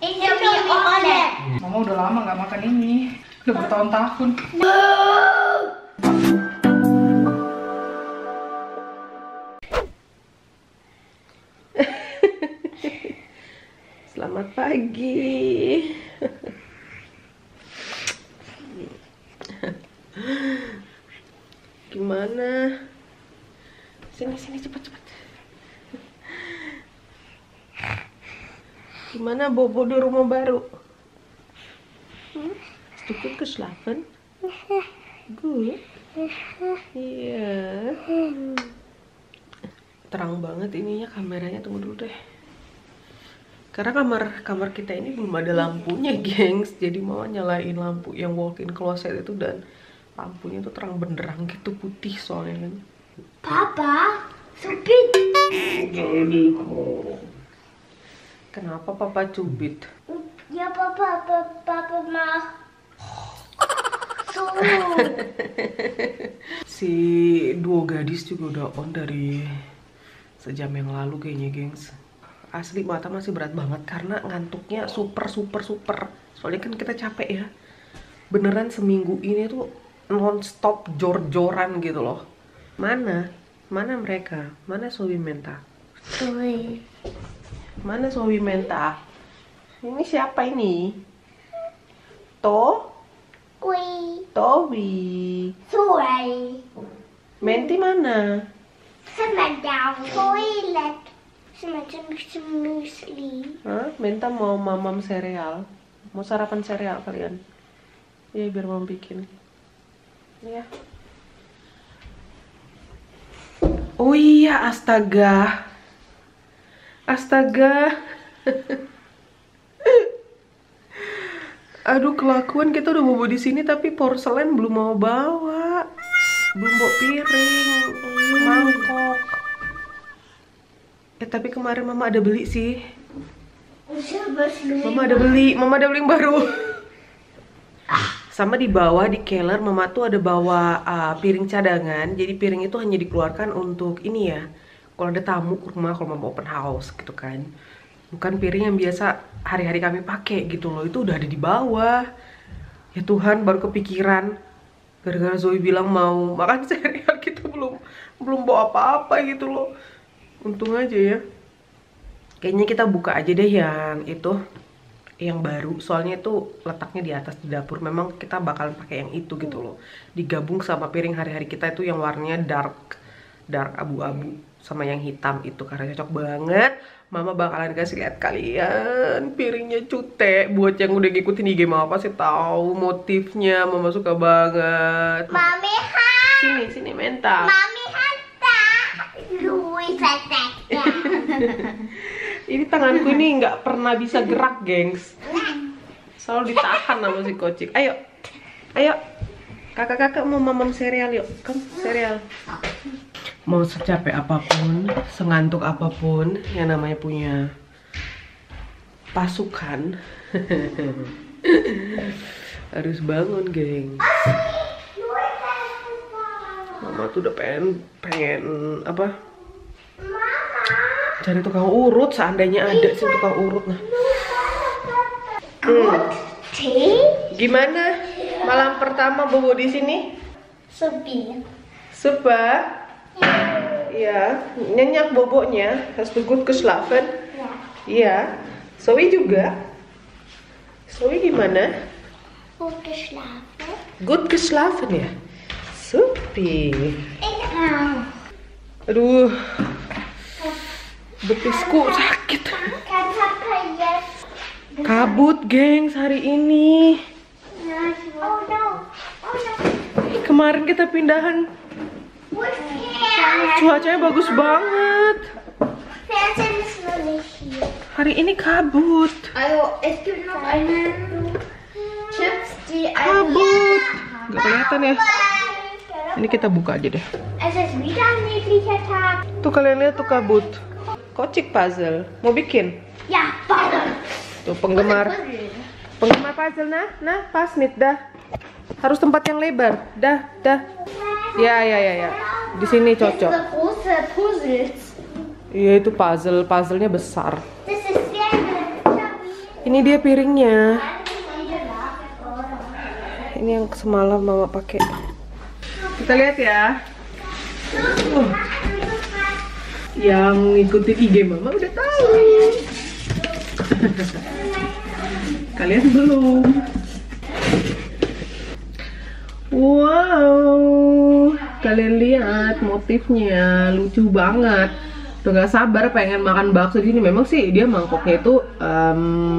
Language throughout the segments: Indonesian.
Indomie order. Mama udah lama nggak makan ini. Udah bertahun-tahun. Selamat pagi. Gimana? Sini cepat. Gimana bobo di rumah baru? Cukup keslapen? Good. Iya. Terang banget ininya kameranya, tunggu dulu deh. Karena kamar kita ini belum ada lampunya, gengs. Jadi mau nyalain lampu yang walk-in closet itu, dan lampunya tuh terang benderang gitu, putih soalnya kan. Papa, supit. Kenapa papa cubit? Ya papa mah. Si duo gadis juga udah on dari sejam yang lalu kayaknya, gengs. Asli mata masih berat banget karena ngantuknya super. Soalnya kan kita capek ya. Beneran seminggu ini tuh non-stop jor-joran gitu loh. Mana mereka? Mana Sowi Menta? Mana Sowi Menta? Ini siapa ini? Towi. Suai. Menti mana? Semedang toilet. Semacam musli. Hah? Menta mau mamam sereal. Mau sarapan sereal kalian? Iya, biar mama bikin. Ya. Oh iya, astaga. Aduh, kelakuan, kita udah bobo di sini tapi porselen belum mau bawa. Belum bawa piring, mangkok. Tapi kemarin mama ada beli sih. Mama ada beli yang baru. Sama di bawah di keller mama tuh ada bawa piring cadangan. Jadi piring itu hanya dikeluarkan untuk ini ya, kalau ada tamu ke rumah, kalau mau open house gitu kan. Bukan piring yang biasa hari-hari kami pakai gitu loh. Itu udah ada di bawah. Ya Tuhan, baru kepikiran gara-gara Zoe bilang mau makan sereal, kita belum bawa apa-apa gitu loh. Untung aja ya. Kayaknya kita buka aja deh yang itu, yang baru. Soalnya itu letaknya di atas di dapur. Memang kita bakalan pakai yang itu gitu loh. Digabung sama piring hari-hari kita itu yang warnanya dark abu-abu sama yang hitam itu, karena cocok banget. Mama bakalan kasih lihat kalian piringnya cute. Buat yang udah ngikutin IG Mama pasti tahu motifnya. Mama suka banget. Mami Han. Sini Menta. Mami Hanta. Louis Vuitton. Ini tanganku ini nggak pernah bisa gerak, gengs. Selalu ditahan sama si Kocik. Ayo. Kakak-kakak mau mamam sereal yuk. Kom, sereal. Mau secapek apapun, sengantuk apapun, yang namanya punya pasukan harus bangun, geng. Mama tuh udah pengen apa? Cari tukang urut, seandainya ada sih tukang urut. Nah, gimana malam pertama bobo di sini? Sepi. Supa? Ya, nyenyak bobonya. Hast du gut geschlafen? Ya. Iya. Zoe juga? Zoe gimana? Gut geschlafen. Gut geschlafen ya? Supi. Ich auch. Aduh, betisku sakit. Kan Papa jetzt. Kabut, gengs, hari ini. Oh no. Kemarin kita pindahan, cuacanya bagus banget. Fernsehen ist noch nicht hier. Hari ini kabut. Also, es gibt noch eine Chips, die Kabut. Gak kelihatan ya. Ini kita buka aja deh. Es ist wieder ein niedlicher Tag. Tuh kalian lihat tuh kabut. Kocik puzzle. Mau bikin? Ja, Ball. Tuh penggemar puzzle. Nah pas nih dah. Harus tempat yang lebar. Dah. Ya. Di sini cocok. Das große Puzzles. Iya, itu puzzle-nya besar. Das ist sehr gut. Ini dia piringnya. Ini yang semalam mama pakai. Kita lihat ya. Yang ngikutin IG mama udah tahu. Kalian belum. Wow, kalian lihat motifnya lucu banget. Udah gak sabar pengen makan bakso gini. Memang sih dia mangkoknya itu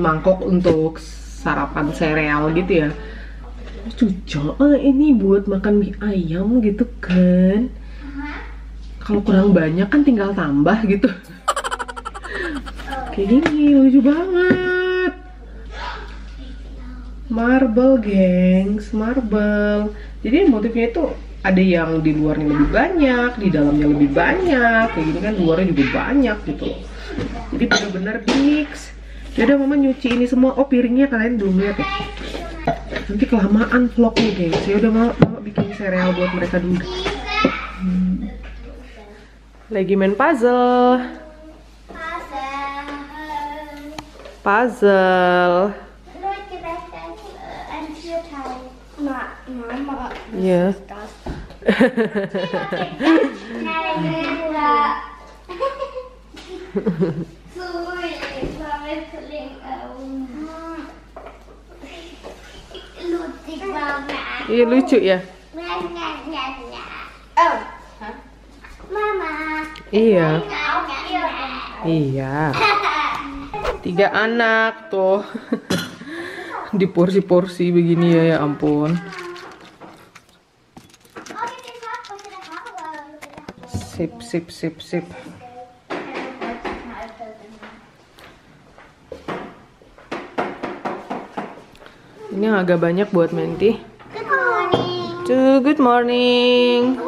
mangkok untuk sarapan sereal gitu ya. Lucu, ini buat makan mie ayam gitu kan. Kalau kurang banyak kan tinggal tambah gitu. Kayak gini, lucu banget. Marble, gengs, marble. Jadi motifnya itu ada yang di luarnya lebih banyak, di dalamnya lebih banyak. Kayak gini kan luarnya juga banyak gitu loh. Jadi bener-bener mix. Yaudah mama nyuci ini semua. Oh piringnya kalian belum lihat ya. Nanti kelamaan vlognya gengs. Yaudah mama bikin sereal buat mereka dulu. Lagi main puzzle. Puzzle. Iya. Iya lucu ya. Iya. Iya. 3 anak tuh. Di porsi-porsi begini ya, ya ampun. Sip, sip, sip, sip. Ini yang agak banyak buat Menti. Good morning.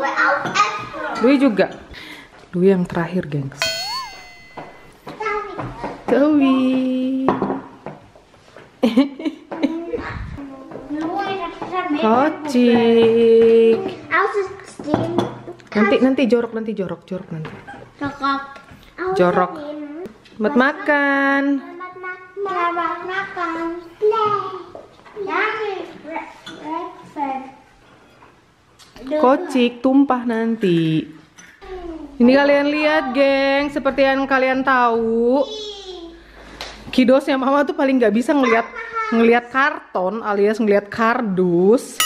Dwi juga. Dwi yang terakhir, gengs. Dwi. Kocik. Nanti jorok nanti. Jorok. Selamat makan. Kocik tumpah nanti. Ini kalian lihat, geng, seperti yang kalian tahu, kidosnya mama tuh paling nggak bisa ngelihat karton alias ngelihat kardus.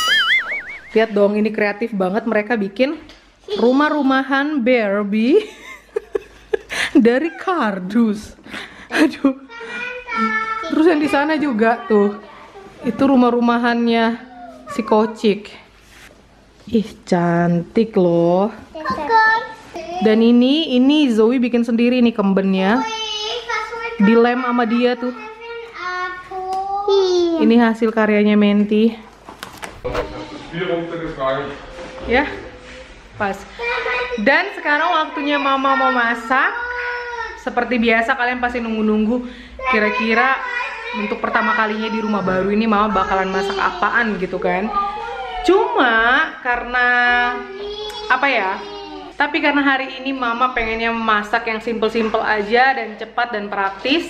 Lihat dong, ini kreatif banget, mereka bikin rumah-rumahan Barbie dari kardus. Aduh. Terus yang di sana juga tuh, itu rumah-rumahannya si Kocik. Ih, cantik loh. Dan ini Zoe bikin sendiri nih kembennya. Dilem sama dia tuh. Ini hasil karyanya Menti. Ya, pas. Dan sekarang waktunya mama mau masak. Seperti biasa kalian pasti nunggu-nunggu kira-kira untuk pertama kalinya di rumah baru ini mama bakalan masak apaan gitu kan. Cuma karena apa ya? Tapi karena hari ini mama pengennya masak yang simple-simple aja dan cepat dan praktis.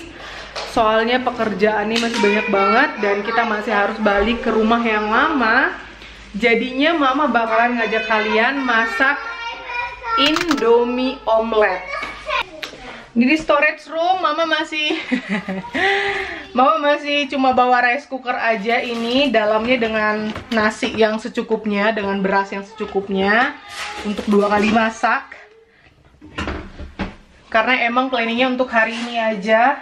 Soalnya pekerjaan ini masih banyak banget dan kita masih harus balik ke rumah yang lama. Jadinya mama bakalan ngajak kalian masak Indomie omelet. Di storage room mama masih cuma bawa rice cooker aja ini, dalamnya dengan nasi yang secukupnya, dengan beras yang secukupnya untuk 2 kali masak. Karena emang planningnya untuk hari ini aja.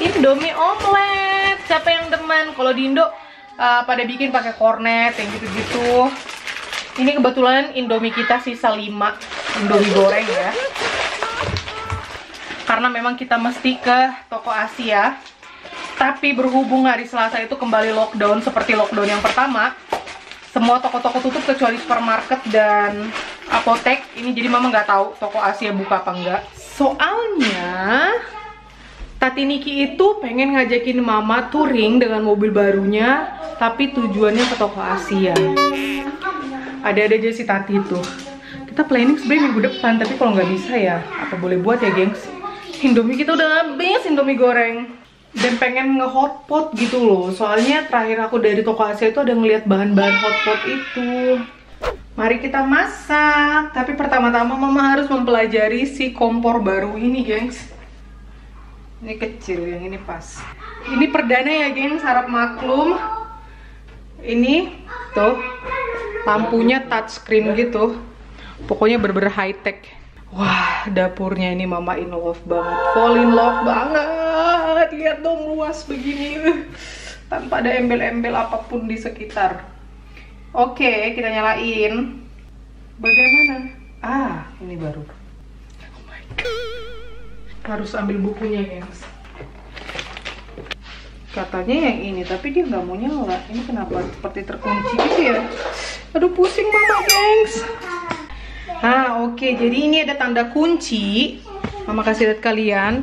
Indomie omelet. Siapa yang demen? Kalau di Indo pada bikin pakai kornet yang gitu-gitu. Ini kebetulan Indomie kita sisa 5 Indomie goreng ya. Karena memang kita mesti ke toko Asia. Tapi berhubung hari Selasa itu kembali lockdown seperti lockdown yang pertama, semua toko-toko tutup kecuali supermarket dan apotek. Ini jadi mama nggak tahu toko Asia buka apa enggak. Soalnya Tati Niki itu pengen ngajakin mama touring dengan mobil barunya, tapi tujuannya ke toko Asia. Ada aja si Tati itu. Kita planning sebenarnya minggu depan, tapi kalau nggak bisa ya apa boleh buat ya gengs. Indomie kita udah habis, Indomie goreng. Dan pengen nge-hotpot gitu loh. Soalnya terakhir aku dari toko Asia itu ada ngeliat bahan-bahan hotpot itu. Mari kita masak. Tapi pertama-tama mama harus mempelajari si kompor baru ini, gengs. Ini kecil, yang ini pas. Ini perdana ya, gengs, harap maklum. Ini tuh lampunya touchscreen gitu. Pokoknya bener-bener high tech. Wah, dapurnya ini mama in love banget. Fall in love banget. Lihat dong, luas begini. Tanpa ada embel-embel apapun di sekitar. Oke, kita nyalain. Bagaimana? Ah, ini baru. Oh my god. Harus ambil bukunya, gengs. Katanya yang ini, tapi dia nggak mau nyala. Ini kenapa seperti terkunci gitu ya? Aduh, pusing mama, gengs. Oke. Jadi ini ada tanda kunci. Mama kasih lihat kalian.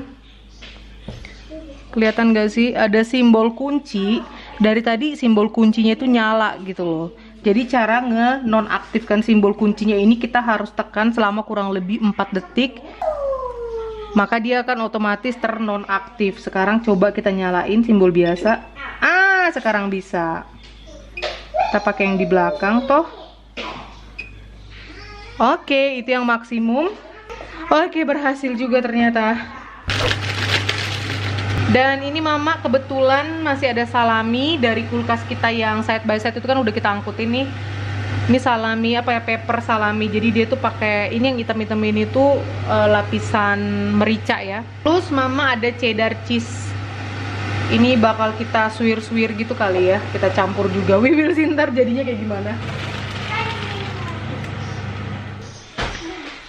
Kelihatan gak sih? Ada simbol kunci. Dari tadi simbol kuncinya itu nyala gitu loh. Jadi cara nge-nonaktifkan simbol kuncinya ini kita harus tekan selama kurang lebih 4 detik. Maka dia akan otomatis ternonaktif. Sekarang coba kita nyalain simbol biasa. Sekarang bisa. Kita pakai yang di belakang toh. Oke, itu yang maksimum. Oke, berhasil juga ternyata. Dan ini mama kebetulan masih ada salami dari kulkas kita yang side by side itu kan udah kita angkutin nih. Ini salami apa ya, pepper salami. Jadi dia tuh pakai ini yang hitam-hitam ini tuh lapisan merica ya. Terus mama ada cheddar cheese. Ini bakal kita suwir-suwir gitu kali ya. Kita campur juga. We will see ntar jadinya kayak gimana.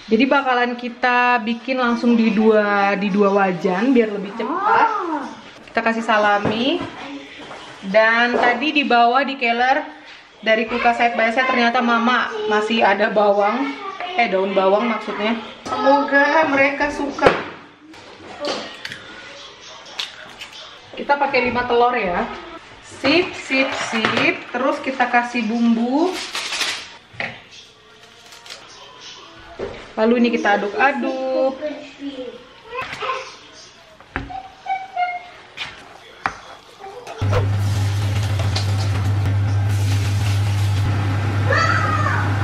Jadi bakalan kita bikin langsung di dua wajan biar lebih cepat. Kita kasih salami. Dan tadi di bawah di keler dari kulkas side by side ternyata mama masih ada bawang. Daun bawang maksudnya. Semoga mereka suka. Kita pakai 5 telur ya. Sip, sip, sip. Terus kita kasih bumbu. Lalu ini kita aduk-aduk.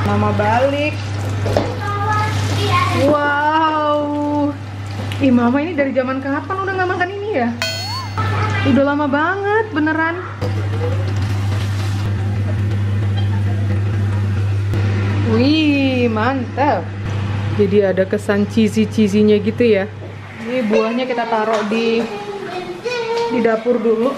Mama balik. Wow. Ih, mama ini dari zaman kapan udah nggak makan ini ya? Udah lama banget, beneran. Wih, mantap. Jadi ada kesan cheesy-cheesy-nya gitu ya. Ini buahnya kita taruh di dapur dulu.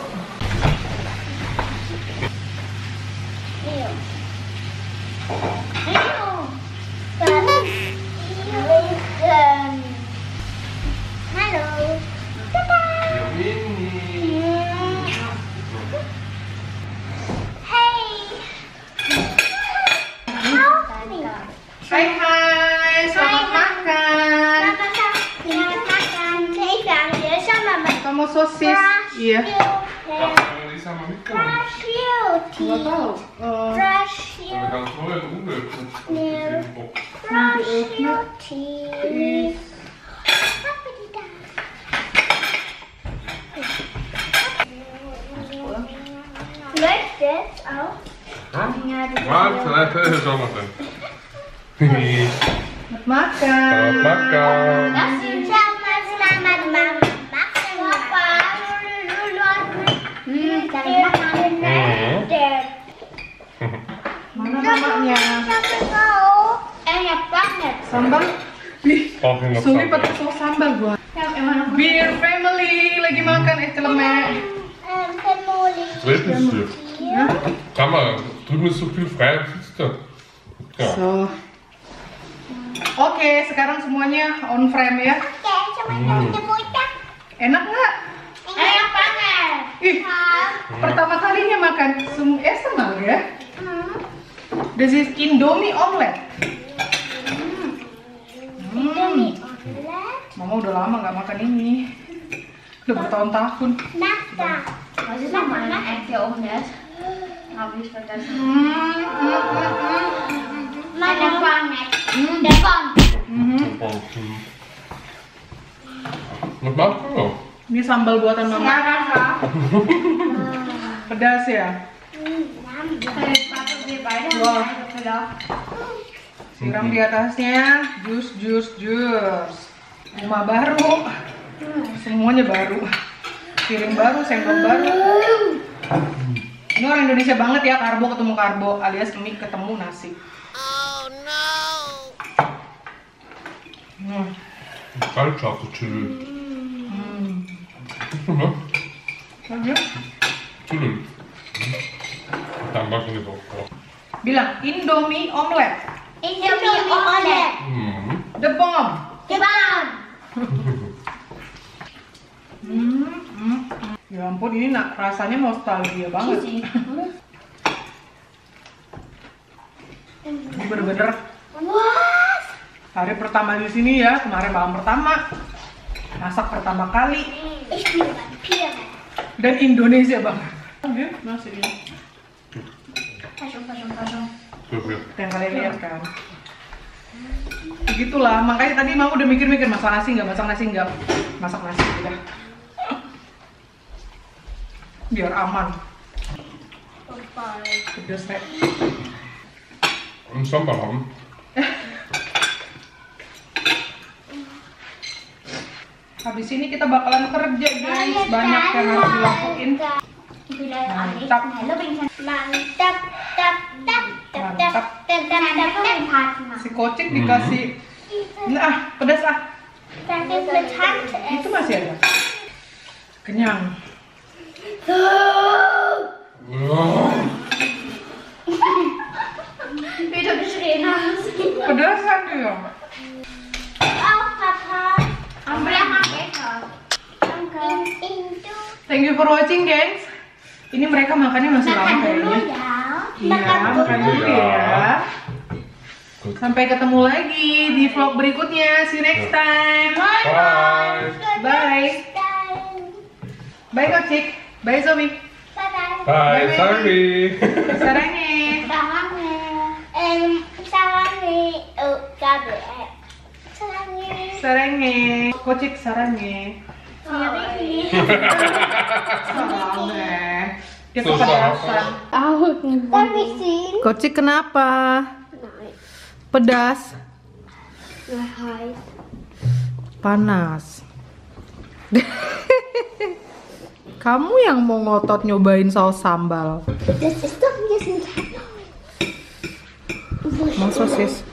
Hai, selamat makan. Kamu sosis? Iya. Nggak tahu. Makan. Mana mamanya? Enak banget. Sambal? Wih, Sumi pakai saus sambal gua. Beer family lagi makan celemek. Mama, drüben ist so viel freie Piste. Ja. So. Oke, sekarang semuanya on frame ya. Enak nggak? Enak banget. Ih, pertama kalinya makan senang ya? This is Indomie omelet. Mama udah lama nggak makan ini. Udah bertahun-tahun. Maksudnya mana aja omelet? Habis vergessen. Mana banget. Depan. Was machst du noch? Ini sambal buatan mama. Pedas ya. Wah. Siram di atasnya, jus. Rumah baru. Semuanya baru. Piring baru, sendok baru. Ini orang Indonesia banget ya, karbo ketemu karbo alias mie ketemu nasi. Oh no. 쌀국수 뭐? Aja. 줄을 안 맛있게 먹고. Bilang Indomie omelet. Indomie omelet. The bomb. Jepang. Ya ampun, ini rasanya nostalgia banget. Ini bener-bener Wah. hari pertama di sini ya, kemarin malam pertama, masak pertama kali, dan Indonesia banget. Oke, nasi ini. Pasung. Yang kalian lihat kan. Begitulah, makanya tadi mau udah mikir-mikir masak nasi nggak, masak nasi udah. Biar aman. Pedes rek. 쌈밥 haben. Habis ini kita bakalan kerja guys, banyak yang harus dilakuin. Si Kocik dikasih, pedas itu masih ada. Kenyang. Pedasan dia. Thank you for watching guys. Ini mereka makannya masih lama kayaknya. Iya, makan dulu ya. Sampai ketemu lagi di vlog berikutnya. See you next time. Bye. Bye. Bye Kocik. Bye Zoe. Bye. Sorry. Sarangnya. Sarangnya. Kocik sarangnya. Sarangnya. Dia kepedasan. Kocik kenapa? Pedas. Panas. Kamu yang mau ngotot nyobain saus sambal. Mau sosis?